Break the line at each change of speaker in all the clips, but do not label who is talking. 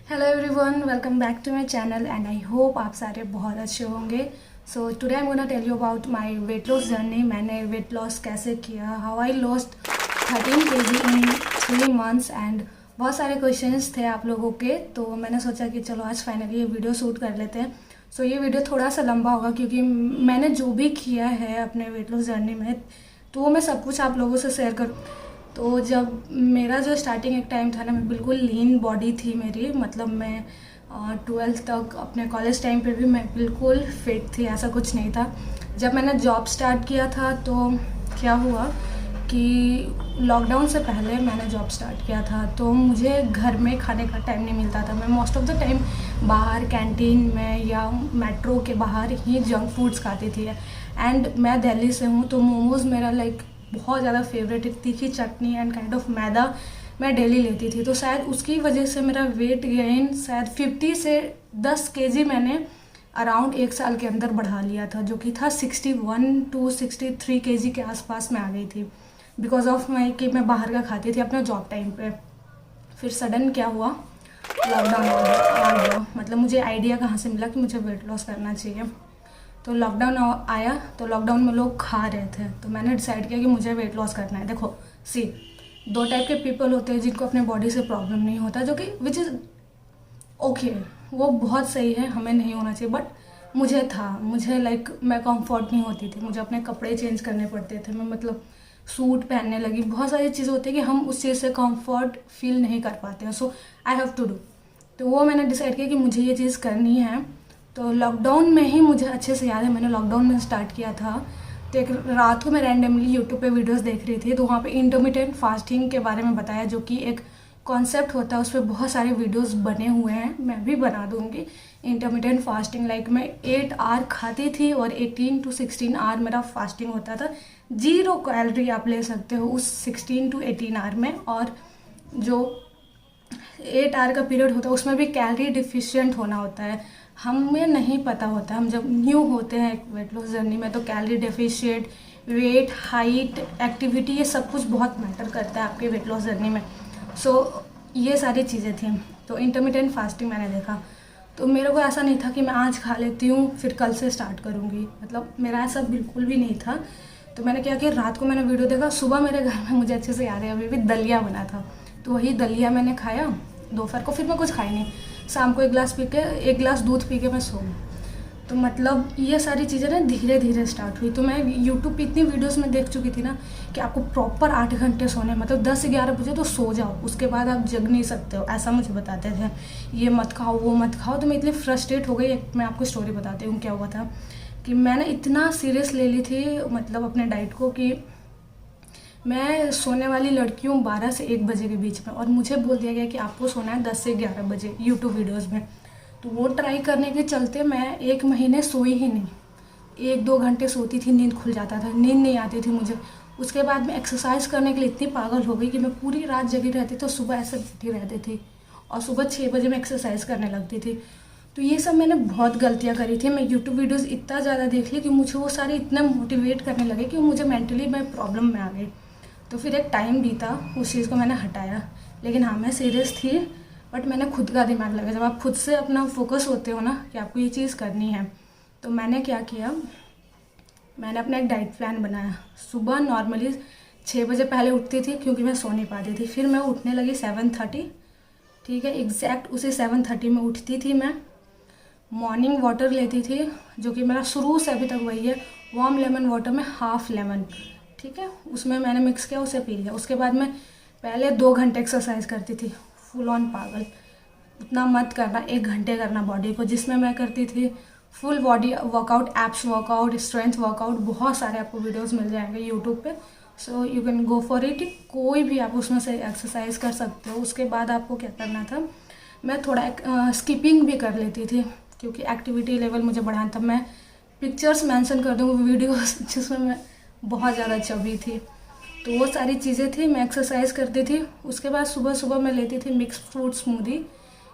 Hello everyone, welcome back to my channel and I hope आप सारे बहुत अच्छे होंगे। So today I am gonna tell you about my weight loss journey. मैंने weight loss कैसे किया, how I lost 13 kg in 3 months and बहुत सारे क्वेश्चंस थे आप लोगों के, तो मैंने सोचा कि चलो आज फाइनली ये वीडियो शूट कर लेते हैं। सो ये वीडियो थोड़ा सा लंबा होगा क्योंकि मैंने जो भी किया है अपने वेट लॉस जर्नी में तो वो मैं सब कुछ आप लोगों से शेयर करूँ। तो जब मेरा जो स्टार्टिंग एक टाइम था ना, मैं बिल्कुल लीन बॉडी थी मेरी, मतलब मैं 12th तक अपने कॉलेज टाइम पे भी मैं बिल्कुल फिट थी, ऐसा कुछ नहीं था। जब मैंने जॉब स्टार्ट किया था तो क्या हुआ कि लॉकडाउन से पहले मैंने जॉब स्टार्ट किया था, तो मुझे घर में खाने का टाइम नहीं मिलता था। मैं मोस्ट ऑफ द टाइम बाहर कैंटीन में या मेट्रो के बाहर ही जंक फूड्स खाती थी। एंड मैं दिल्ली से हूँ तो मोमोज़ मेरा लाइक बहुत ज़्यादा फेवरेट है। तीखी चटनी एंड काइंड ऑफ मैदा मैं डेली लेती थी, तो शायद उसकी वजह से मेरा वेट गेन शायद 50 से 10 kg मैंने अराउंड 1 साल के अंदर बढ़ा लिया था, जो कि था 61 टू 63 kg के आसपास में आ गई थी बिकॉज ऑफ माई कि मैं बाहर का खाती थी अपने जॉब टाइम पे। फिर सडन क्या हुआ, लॉकडाउन आ गया। मतलब मुझे आइडिया कहाँ से मिला कि मुझे वेट लॉस करना चाहिए, तो लॉकडाउन आया। तो लॉकडाउन में लोग खा रहे थे, तो मैंने डिसाइड किया कि मुझे वेट लॉस करना है। देखो सी, 2 टाइप के पीपल होते हैं जिनको अपने बॉडी से प्रॉब्लम नहीं होता, जो कि विच इज़ ओके, वो बहुत सही है, हमें नहीं होना चाहिए। बट मुझे था, मुझे लाइक मैं कंफर्ट नहीं होती थी, मुझे अपने कपड़े चेंज करने पड़ते थे, मैं मतलब सूट पहनने लगी। बहुत सारी चीज़ें होती है कि हम उस चीज़ से कंफर्ट फील नहीं कर पाते हैं, सो आई हैव टू डू। तो वो मैंने डिसाइड किया कि मुझे ये चीज़ करनी है। तो लॉकडाउन में ही मुझे अच्छे से याद है, मैंने लॉकडाउन में स्टार्ट किया था। तो एक रात को मैं रैंडमली यूट्यूब पे वीडियोस देख रही थी, तो वहाँ पे इंटरमिटेंट फास्टिंग के बारे में बताया, जो कि एक कॉन्सेप्ट होता है। उस पर बहुत सारे वीडियोस बने हुए हैं, मैं भी बना दूँगी। इंटरमिटेंट फास्टिंग लाइक मैं 8 आवर खाती थी और 18 टू 16 आवर मेरा फास्टिंग होता था। 0 कैलोरी आप ले सकते हो उस 16 टू 18 आवर में, और जो 8 आवर का पीरियड होता है उसमें भी कैलोरी डिफिशिएंट होना होता है। हमें नहीं पता होता, हम जब न्यू होते हैं वेट लॉस जर्नी में, तो calorie deficient, weight, height, activity, ये सब कुछ बहुत मैटर करता है आपके वेट लॉस जर्नी में। सो ये सारी चीज़ें थी। तो इंटरमिटेंट फास्टिंग मैंने देखा, तो मेरे को ऐसा नहीं था कि मैं आज खा लेती हूँ फिर कल से स्टार्ट करूँगी, मतलब मेरा ऐसा बिल्कुल भी नहीं था। तो मैंने क्या किया, रात को मैंने वीडियो देखा, सुबह मेरे घर में, मुझे अच्छे से याद है अभी भी, दलिया बना था। तो वही दलिया मैंने खाया दोपहर को, फिर मैं कुछ खाई नहीं। शाम को 1 गिलास दूध पी के मैं सो गई। तो मतलब ये सारी चीज़ें ना धीरे धीरे स्टार्ट हुई। तो मैं यूट्यूब पे इतनी वीडियोस में देख चुकी थी ना कि आपको प्रॉपर 8 घंटे सोने, मतलब 10 से 11 बजे तो सो जाओ, उसके बाद आप जग नहीं सकते हो, ऐसा मुझे बताते थे। ये मत खाओ, वो मत खाओ। तो मैं इतनी फ्रस्ट्रेट हो गई। मैं आपको स्टोरी बताती हूँ क्या हुआ था, कि मैंने इतना सीरियस ले ली थी मतलब अपने डाइट को, कि मैं सोने वाली लड़की हूँ 12 से 1 बजे के बीच में, और मुझे बोल दिया गया कि आपको सोना है 10 से 11 बजे यूट्यूब वीडियोज़ में। तो वो ट्राई करने के चलते मैं 1 महीने सोई ही नहीं। 1-2 घंटे सोती थी, नींद खुल जाता था, नींद नहीं आती थी मुझे। उसके बाद मैं एक्सरसाइज करने के लिए इतनी पागल हो गई कि मैं पूरी रात जगी रहती, तो सुबह ऐसे उठी रहती थी, और सुबह 6 बजे मैं एक्सरसाइज करने लगती थी। तो ये सब मैंने बहुत गलतियाँ करी थी। मैं यूट्यूब वीडियोज़ इतना ज़्यादा देख ली कि मुझे वो सारे इतना मोटिवेट करने लगे कि मुझे मेंटली मैं प्रॉब्लम में आ गई। तो फिर एक टाइम बीता, उस चीज़ को मैंने हटाया। लेकिन हाँ, मैं सीरियस थी, बट मैंने खुद का दिमाग लगा। जब आप खुद से अपना फोकस होते हो ना कि आपको ये चीज़ करनी है, तो मैंने क्या किया, मैंने अपना एक डाइट प्लान बनाया। सुबह नॉर्मली 6 बजे पहले उठती थी क्योंकि मैं सो नहीं पाती थी। फिर मैं उठने लगी 7:30, ठीक है, एग्जैक्ट उसी 7:30 में उठती थी मैं। मॉर्निंग वाटर लेती थी, जो कि मेरा शुरू से अभी तक वही है, वार्म लेमन वाटर में हाफ लेमन, ठीक है, उसमें मैंने मिक्स किया, उसे पी लिया। उसके बाद मैं पहले 2 घंटे एक्सरसाइज करती थी, फुल ऑन पागल। उतना मत करना, 1 घंटे करना बॉडी को, जिसमें मैं करती थी full body workout, apps workout, strength workout. बहुत सारे आपको वीडियोस मिल जाएंगे यूट्यूब पे, so you can go for it. कोई भी आप उसमें से एक्सरसाइज कर सकते हो। उसके बाद आपको क्या करना था, मैं थोड़ा स्किपिंग भी कर लेती थी क्योंकि एक्टिविटी लेवल मुझे बढ़ाना था। मैं पिक्चर्स मेंशन कर दूँगी वीडियोस जिसमें मैं बहुत ज़्यादा चबी थी। तो वो सारी चीज़ें थी, मैं एक्सरसाइज करती थी। उसके बाद सुबह सुबह मैं लेती थी मिक्स फ्रूट स्मूदी,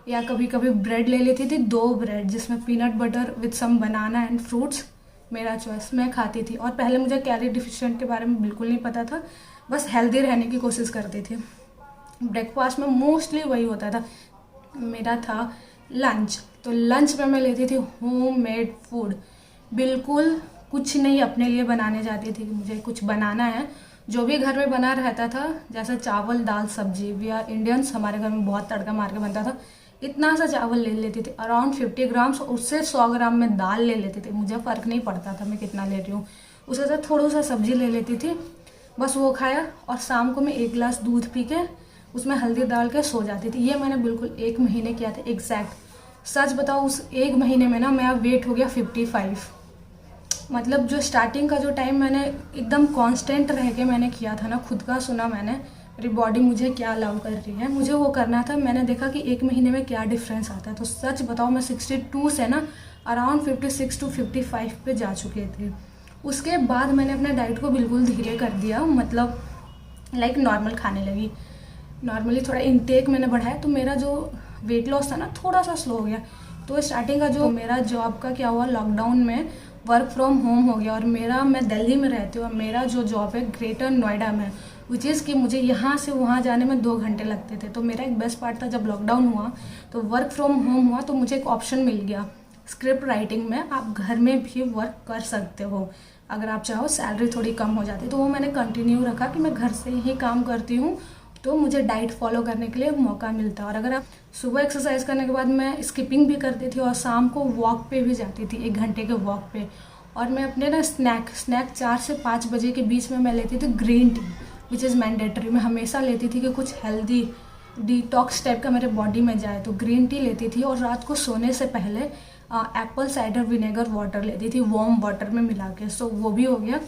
या कभी कभी ब्रेड ले लेती थी, 2 ब्रेड जिसमें peanut butter with some banana and fruits, मेरा चॉइस, मैं खाती थी। और पहले मुझे कैलोरी डिफिशिएंट के बारे में बिल्कुल नहीं पता था, बस हेल्दी रहने की कोशिश करती थी। ब्रेकफास्ट में मोस्टली वही होता था। मेरा था लंच, तो लंच में मैं लेती थी होम मेड फूड, बिल्कुल कुछ नहीं अपने लिए बनाने जाती थी कि मुझे कुछ बनाना है। जो भी घर में बना रहता था, जैसे चावल दाल सब्जी, वी आर इंडियंस, हमारे घर में बहुत तड़का मार के बनता था, इतना सा चावल ले लेती थी, अराउंड 50 ग्राम्स, उससे 100 ग्राम में दाल ले लेती थी। मुझे फ़र्क नहीं पड़ता था मैं कितना ले रही हूँ। उसके साथ थोड़ा सा सब्जी ले लेती थी, बस वो खाया, और शाम को मैं 1 गिलास दूध पी के उसमें हल्दी डाल के सो जाती थी। ये मैंने बिल्कुल 1 महीने किया था एग्जैक्ट। सच बताओ, उस 1 महीने में ना मेरा वेट हो गया 55। मतलब जो स्टार्टिंग का जो टाइम मैंने एकदम कांस्टेंट रह के मैंने किया था ना, खुद का सुना मैंने, मेरी बॉडी मुझे क्या अलाउ कर रही है, मुझे वो करना था। मैंने देखा कि 1 महीने में क्या डिफरेंस आता है। तो सच बताओ, मैं 62 से ना अराउंड 56 टू 55 पे जा चुकी थी। उसके बाद मैंने अपने डाइट को बिल्कुल धीरे कर दिया, मतलब लाइक नॉर्मल खाने लगी। नॉर्मली थोड़ा इनटेक मैंने बढ़ाया, तो मेरा जो वेट लॉस था ना थोड़ा सा स्लो हो गया। तो स्टार्टिंग का जो मेरा जॉब का क्या हुआ, लॉकडाउन में वर्क फ्रॉम होम हो गया, और मैं दिल्ली में रहती हूँ, और मेरा जो जॉब है ग्रेटर नोएडा में, विच इज़ कि मुझे यहाँ से वहाँ जाने में 2 घंटे लगते थे। तो मेरा एक बेस्ट पार्ट था, जब लॉकडाउन हुआ तो वर्क फ्रॉम होम हुआ, तो मुझे एक ऑप्शन मिल गया स्क्रिप्ट राइटिंग में, आप घर में भी वर्क कर सकते हो अगर आप चाहो, सैलरी थोड़ी कम हो जाती। तो वो मैंने कंटिन्यू रखा कि मैं घर से ही काम करती हूँ, तो मुझे डाइट फॉलो करने के लिए मौका मिलता है। और अगर आप सुबह एक्सरसाइज करने के बाद मैं स्किपिंग भी करती थी, और शाम को वॉक पे भी जाती थी, 1 घंटे के वॉक पे। और मैं अपने ना स्नैक 4 से 5 बजे के बीच में मैं लेती थी green tea, which is mandatory. मैं हमेशा लेती थी कि कुछ हेल्दी डिटॉक्स टाइप का मेरे बॉडी में जाए, तो ग्रीन टी लेती थी। और रात को सोने से पहले एप्पल साइडर विनेगर वाटर लेती थी, वार्म वाटर में मिला के। सो वो भी हो गया।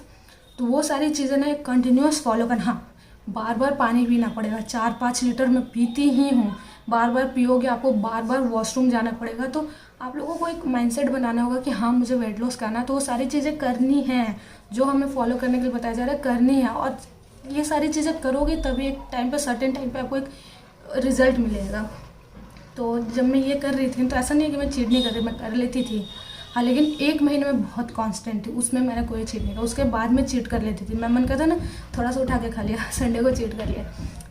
तो वो सारी चीज़ें ना कंटिन्यूस फॉलो करना। हाँ, बार बार पानी पीना पड़ेगा, 4-5 लीटर मैं पीती ही हूँ। बार बार पियोगे, आपको बार बार वॉशरूम जाना पड़ेगा। तो आप लोगों को एक माइंडसेट बनाना होगा कि हाँ, मुझे वेट लॉस करना है, तो वो सारी चीज़ें करनी हैं जो हमें फॉलो करने के लिए बताया जा रहा है, करनी है। और ये सारी चीज़ें करोगे तभी एक टाइम पे, सर्टेन टाइम पे आपको एक रिजल्ट मिलेगा। तो जब मैं ये कर रही थी, तो ऐसा नहीं है कि मैं चीट नहीं कर रही, मैं कर लेती थी। हाँ, लेकिन 1 महीने में बहुत कांस्टेंट थी, उसमें मैंने कोई चीट नहीं किया। उसके बाद में चीट कर लेती थी, मैं मन करता ना थोड़ा सा उठा के खा लिया, संडे को चीट कर लिया।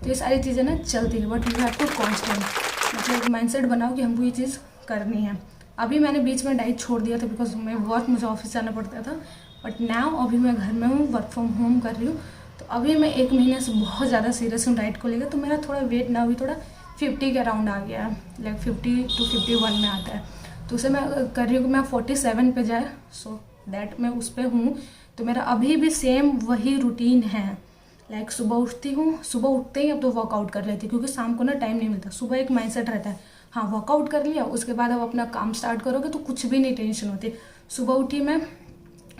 तो ये सारी चीज़ें ना चलती हैं, but you have to constant, मतलब एक माइंडसेट बनाओ कि हमको ये चीज़ करनी है। अभी मैंने बीच में डाइट छोड़ दिया था, बिकॉज मुझे ऑफिस जाना पड़ता था। बट नाउ अभी मैं घर में हूँ, वर्क फ्रॉम होम कर रही हूँ। तो अभी मैं 1 महीने से बहुत ज़्यादा सीरियस हूँ डाइट को लेकर। तो मेरा थोड़ा वेट ना अभी थोड़ा 50 के अराउंड आ गया है, लाइक 50 टू 51 में आता है। तो उसे मैं कर रही हूँ कि मैं 47 पे जाए, सो दैट मैं उस पर हूँ। तो मेरा अभी भी सेम वही रूटीन है, लाइक सुबह उठती हूँ, सुबह उठते ही अब तो वर्कआउट कर लेती हूँ, क्योंकि शाम को ना टाइम नहीं मिलता। सुबह एक माइंडसेट रहता है, हाँ वर्कआउट कर लिया, उसके बाद अब अपना काम स्टार्ट करोगे तो कुछ भी नहीं टेंशन होती। सुबह उठी मैं,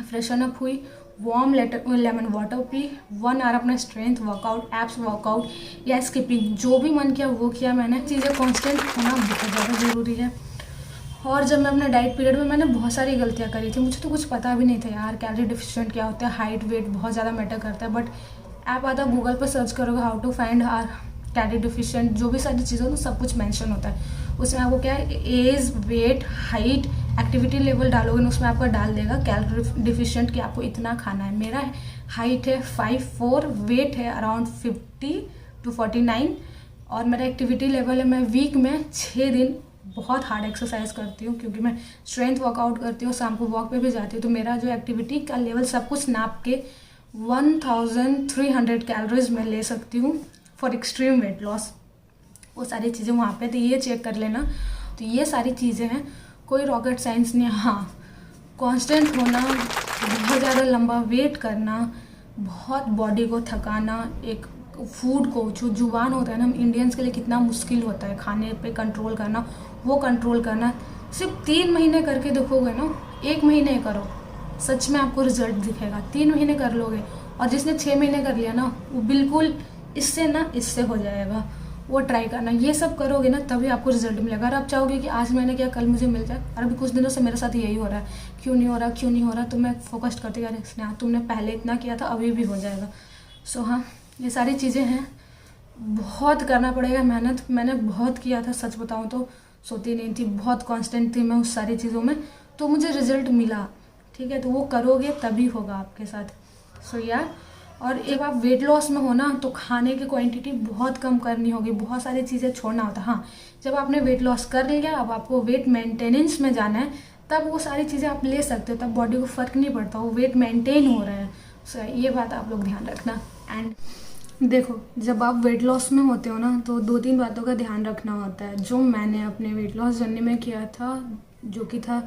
फ्रेशन अप हुई, वार्म लेमन वाटर पी, 1 आवर अपना स्ट्रेंथ वर्कआउट, एप्स वर्कआउट या स्किपिंग, जो भी मन किया वो किया मैंने। चीज़ें कांस्टेंट होना बहुत ज़्यादा ज़रूरी है। और जब मैं अपने डाइट पीरियड में, मैंने बहुत सारी गलतियाँ करी थी, मुझे तो कुछ पता भी नहीं था यार कैलोरी डिफिशिएंट क्या होता है, हाइट वेट बहुत ज़्यादा मैटर करता है। बट ऐप आता है, गूगल पर सर्च करोगे how to find our calorie deficient, जो भी सारी चीज़ें तो सब कुछ मेंशन होता है उसमें। आपको क्या है, age, weight, height, activity level डालोगे ना, उसमें आपका डाल देगा कैलोरी डिफिशिएंट कि आपको इतना खाना है। मेरा हाइट है 5'4", वेट है अराउंड 50 टू 49, और मेरा एक्टिविटी लेवल है, मैं वीक में 6 दिन बहुत हार्ड एक्सरसाइज करती हूँ, क्योंकि मैं स्ट्रेंथ वर्कआउट करती हूँ, शाम को वॉक पे भी जाती हूँ। तो मेरा जो एक्टिविटी का लेवल सब कुछ नाप के 1300 कैलोरीज में ले सकती हूँ फॉर एक्सट्रीम वेट लॉस। वो सारी चीज़ें वहाँ पे, तो ये चेक कर लेना। तो ये सारी चीज़ें हैं, कोई रॉकेट साइंस नहीं है। हाँ, कांस्टेंट होना, बहुत ज़्यादा लंबा वेट करना, बहुत बॉडी को थकाना, एक फूड को, जो जुबान होता है ना, हम इंडियंस के लिए कितना मुश्किल होता है खाने पे कंट्रोल करना, वो कंट्रोल करना। सिर्फ 3 महीने करके देखोगे ना, 1 महीने करो, सच में आपको रिजल्ट दिखेगा। 3 महीने कर लोगे, और जिसने 6 महीने कर लिया ना, वो बिल्कुल इससे हो जाएगा। वो ट्राई करना, ये सब करोगे ना तभी आपको रिजल्ट मिलेगा। अगर आप चाहोगे कि आज मैंने किया कल मुझे मिल जाए, और अभी कुछ दिनों से मेरे साथ यही हो रहा है, क्यों नहीं हो रहा, तो मैं फोकस करती यार स्नेहा तुमने पहले इतना किया था, अभी भी हो जाएगा। सो हाँ, ये सारी चीज़ें हैं, बहुत करना पड़ेगा मेहनत। मैंने बहुत किया था, सच बताऊँ तो सोती नहीं थी, बहुत कांस्टेंट थी मैं उस सारी चीज़ों में, तो मुझे रिजल्ट मिला। ठीक है, तो वो करोगे तभी होगा आपके साथ। सो यार, और जब आप वेट लॉस में हो ना तो खाने की क्वांटिटी बहुत कम करनी होगी, बहुत सारी चीज़ें छोड़ना होता है। हाँ, जब आपने वेट लॉस कर लिया, अब आपको वेट मेंटेनेंस में जाना है, तब वो सारी चीज़ें आप ले सकते हो, तब बॉडी को फ़र्क नहीं पड़ता, वो वेट मेंटेन हो रहा है। सो ये बात आप लोग ध्यान रखना। एंड देखो, जब आप वेट लॉस में होते हो ना तो 2-3 बातों का ध्यान रखना होता है, जो मैंने अपने वेट लॉस जर्नी में किया था, जो कि था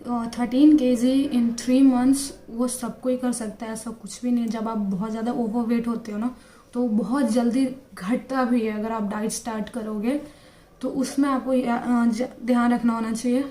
13 kg इन 3 months। वो सब कोई कर सकता है, ऐसा कुछ भी नहीं है। जब आप बहुत ज़्यादा ओवरवेट होते हो ना तो बहुत जल्दी घटता भी है। अगर आप डाइट स्टार्ट करोगे तो उसमें आपको ध्यान रखना होना चाहिए,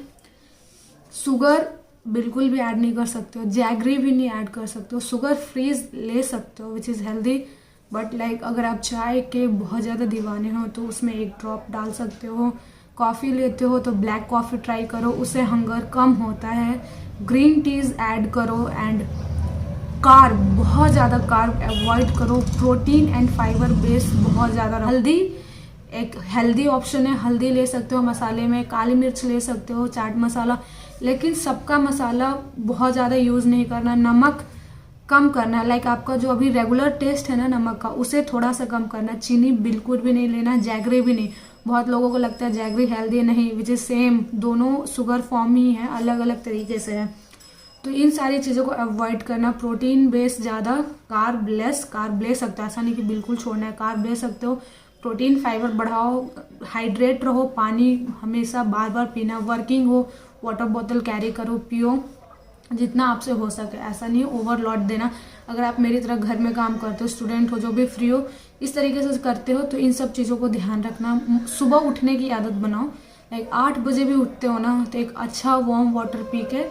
शुगर बिल्कुल भी ऐड नहीं कर सकते हो, जैगरी भी नहीं ऐड कर सकते हो। शुगर फ्रीज ले सकते हो which is healthy, but like अगर आप चाय के बहुत ज़्यादा दीवाने हो तो उसमें 1 ड्रॉप डाल सकते हो। कॉफ़ी लेते हो तो ब्लैक कॉफ़ी ट्राई करो, उससे हंगर कम होता है। ग्रीन टीज़ ऐड करो। एंड कार्ब, बहुत ज़्यादा कार्ब अवॉइड करो। प्रोटीन एंड फाइबर बेस बहुत ज़्यादा। हल्दी एक हेल्दी ऑप्शन है, हल्दी ले सकते हो मसाले में, काली मिर्च ले सकते हो, चाट मसाला, लेकिन सबका मसाला बहुत ज़्यादा यूज़ नहीं करना। नमक कम करना है, लाइक आपका जो अभी रेगुलर टेस्ट है ना नमक का, उसे थोड़ा सा कम करना। चीनी बिल्कुल भी नहीं लेना, जैगरी भी नहीं। बहुत लोगों को लगता है जैगरी हेल्दी नहीं, विच इज सेम, दोनों शुगर फॉर्म ही है, अलग अलग तरीके से है। तो इन सारी चीज़ों को अवॉइड करना। प्रोटीन बेस ज़्यादा, कार्ब लेस। कार्ब ले सकते हो, ऐसा नहीं कि बिल्कुल छोड़ना है, कार्ब ले सकते हो। प्रोटीन फाइबर बढ़ाओ, हाइड्रेट रहो, पानी हमेशा बार बार पीना। वर्किंग हो, वाटर बोतल कैरी करो, पियो जितना आपसे हो सके। ऐसा नहीं ओवरलोड देना। अगर आप मेरी तरह घर में काम करते हो, स्टूडेंट हो, जो भी फ्री हो, इस तरीके से करते हो, तो इन सब चीज़ों को ध्यान रखना। सुबह उठने की आदत बनाओ, लाइक 8 बजे भी उठते हो ना तो एक अच्छा वार्म वाटर पी के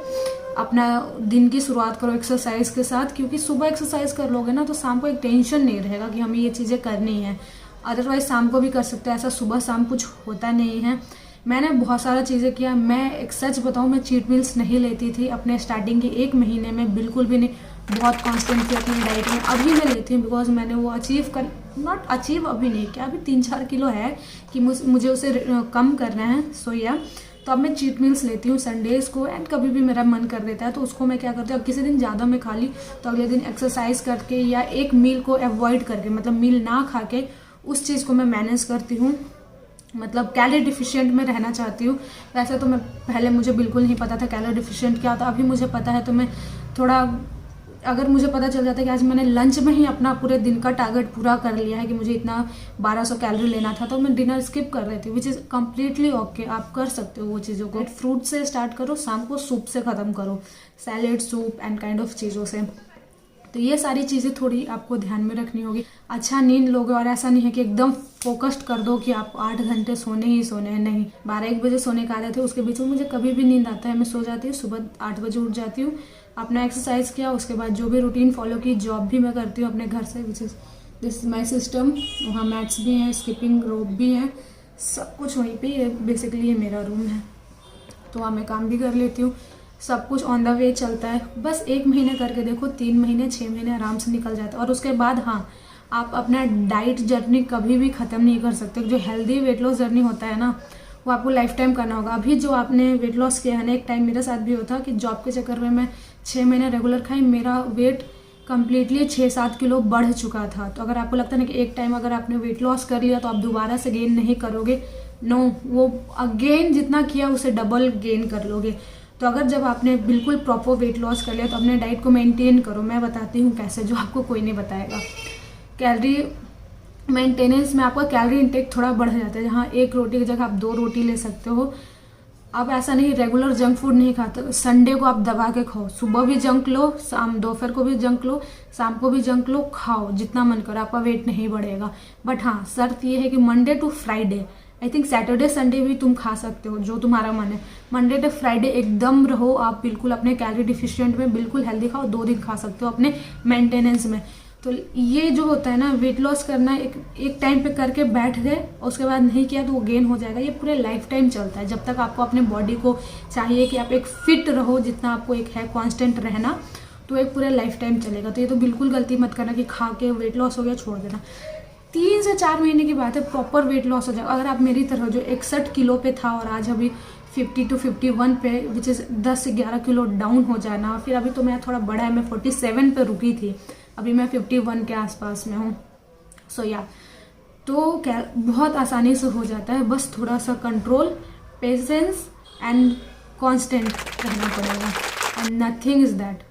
अपना दिन की शुरुआत करो एक्सरसाइज के साथ। क्योंकि सुबह एक्सरसाइज कर लोगे ना तो शाम को एक टेंशन नहीं रहेगा कि हमें ये चीज़ें करनी है। अदरवाइज शाम को भी कर सकते हो, ऐसा सुबह शाम कुछ होता नहीं है। मैंने बहुत सारा चीज़ें किया। मैं एक सच बताऊं, मैं चीट मील्स नहीं लेती थी अपने स्टार्टिंग के 1 महीने में, बिल्कुल भी नहीं। बहुत कांस्टेंट थी अपनी डाइट में। अभी मैं लेती हूँ बिकॉज मैंने वो अचीव कर, नॉट अचीव अभी नहीं किया, अभी 3-4 किलो है कि मुझे उसे कम करना है। सो या तो अब मैं चीट मील्स लेती हूँ संडेज़ को। एंड कभी भी मेरा मन कर देता है तो उसको मैं क्या करती हूँ, अब किसी दिन ज़्यादा मैं खा ली तो अगले दिन एक्सरसाइज करके या एक मील को अवॉइड करके, मतलब मील ना खा के उस चीज़ को मैं मैनेज करती हूँ। मतलब कैलोरी डिफिशिएंट में रहना चाहती हूँ। वैसे तो मैं पहले, मुझे बिल्कुल नहीं पता था कैलोरी डिफिशिएंट क्या होता, अभी मुझे पता है। तो मैं थोड़ा, अगर मुझे पता चल जाता है कि आज मैंने लंच में ही अपना पूरे दिन का टारगेट पूरा कर लिया है कि मुझे इतना 1200 कैलोरी लेना था, तो मैं डिनर स्किप कर रही थी, विच इज़ कम्प्लीटली ओके। आप कर सकते हो वो चीज़ों को। फ्रूट से स्टार्ट करो, शाम को सूप से ख़त्म करो, salad, soup and kind of चीज़ों से। तो ये सारी चीज़ें थोड़ी आपको ध्यान में रखनी होगी। अच्छा नींद लोगे, और ऐसा नहीं है कि एकदम फोकस्ड कर दो कि आप 8 घंटे सोने ही सोने हैं, नहीं। 12-1 बजे सोने का आदत है, उसके बीच में मुझे कभी भी नींद आता है, मैं सो जाती हूँ। सुबह 8 बजे उठ जाती हूँ, अपना एक्सरसाइज किया, उसके बाद जो भी रूटीन फॉलो की। जॉब भी मैं करती हूँ अपने घर से, which is this is my system. वहाँ मैट्स भी हैं, स्किपिंग रोप भी है, सब कुछ वहीं पे। बेसिकली ये मेरा रूम है, तो वहाँ मैं काम भी कर लेती हूँ। सब कुछ ऑन द वे चलता है। बस 1 महीने करके देखो, 3 महीने 6 महीने आराम से निकल जाता है। और उसके बाद हाँ, आप अपना डाइट जर्नी कभी भी ख़त्म नहीं कर सकते। जो हेल्दी वेट लॉस जर्नी होता है ना, वो आपको लाइफ टाइम करना होगा। अभी जो आपने वेट लॉस किया है ना, एक टाइम मेरे साथ भी होता कि जॉब के चक्कर में मैं 6 महीने रेगुलर खाई, मेरा वेट कम्प्लीटली 6-7 किलो बढ़ चुका था। तो अगर आपको लगता है ना कि एक टाइम अगर आपने वेट लॉस कर लिया तो आप दोबारा से गेन नहीं करोगे, नो, वो अगेन जितना किया उसे डबल गेन कर लोगे। तो अगर जब आपने बिल्कुल प्रॉपर वेट लॉस कर लिया तो अपने डाइट को मेंटेन करो। मैं बताती हूँ कैसे, जो आपको कोई नहीं बताएगा। कैलोरी मेंटेनेंस में आपका कैलोरी इंटेक थोड़ा बढ़ जाता है। जहाँ 1 रोटी की जगह आप 2 रोटी ले सकते हो। अब ऐसा नहीं रेगुलर जंक फूड नहीं खाते, संडे को आप दबा के खाओ। सुबह भी जंक लो, शाम दोपहर को भी जंक लो, शाम को भी जंक लो, खाओ जितना मन करे, आपका वेट नहीं बढ़ेगा। बट हाँ, शर्त ये है कि Monday to Friday, I think Saturday Sunday भी तुम खा सकते हो, जो तुम्हारा मन है। मंडे टू फ्राइडे एकदम रहो आप बिल्कुल अपने कैलोरी डिफिशिएंट में, बिल्कुल हेल्दी खाओ। 2 दिन खा सकते हो अपने मेंटेनेंस में। तो ये जो होता है ना, वेट लॉस करना एक टाइम पे करके बैठ गए, उसके बाद नहीं किया तो वो गेन हो जाएगा। ये पूरे लाइफ टाइम चलता है। जब तक आपको अपने बॉडी को चाहिए कि आप एक फिट रहो, जितना आपको एक है कांस्टेंट रहना, तो एक पूरे लाइफ टाइम चलेगा। तो ये तो बिल्कुल गलती मत करना कि खा के वेट लॉस हो गया छोड़ देना। 3 से 4 महीने की बात है, प्रॉपर वेट लॉस हो जाएगा। अगर आप मेरी तरह जो 61 किलो पे था और आज अभी 50 to 51 पे, विच इज़ 10 से 11 किलो डाउन हो जाना। फिर अभी तो मैं थोड़ा बड़ा है, मैं 47 पे रुकी थी, अभी मैं 51 के आसपास में हूँ। सो या तो क्या बहुत आसानी से हो जाता है, बस थोड़ा सा कंट्रोल, पेशेंस एंड कांस्टेंट रहना पड़ेगा एंड नथिंग इज़ दैट।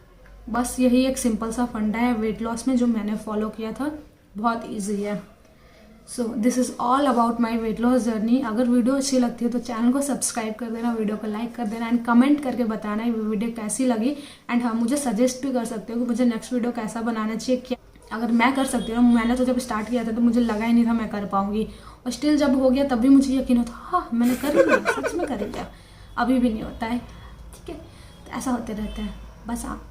बस यही एक सिंपल सा फंडा है वेट लॉस में जो मैंने फॉलो किया था, बहुत ईजी है। So this is all about my weight loss journey. अगर वीडियो अच्छी लगती है तो चैनल को सब्सक्राइब कर देना, वीडियो को लाइक कर देना एंड कमेंट करके बताना ये वीडियो कैसी लगी। एंड हाँ, मुझे सजेस्ट भी कर सकते हो कि मुझे नेक्स्ट वीडियो कैसा बनाना चाहिए, क्या अगर मैं कर सकती हूँ। मैंने तो जब स्टार्ट किया था तो मुझे लगा ही नहीं था मैं कर पाऊंगी, और स्टिल जब हो गया तब भी मुझे यकीन होता हाँ मैंने कर लिया, सच में कर लिया। अभी भी नहीं होता है, ठीक है, तो ऐसा होते रहता है। बस आप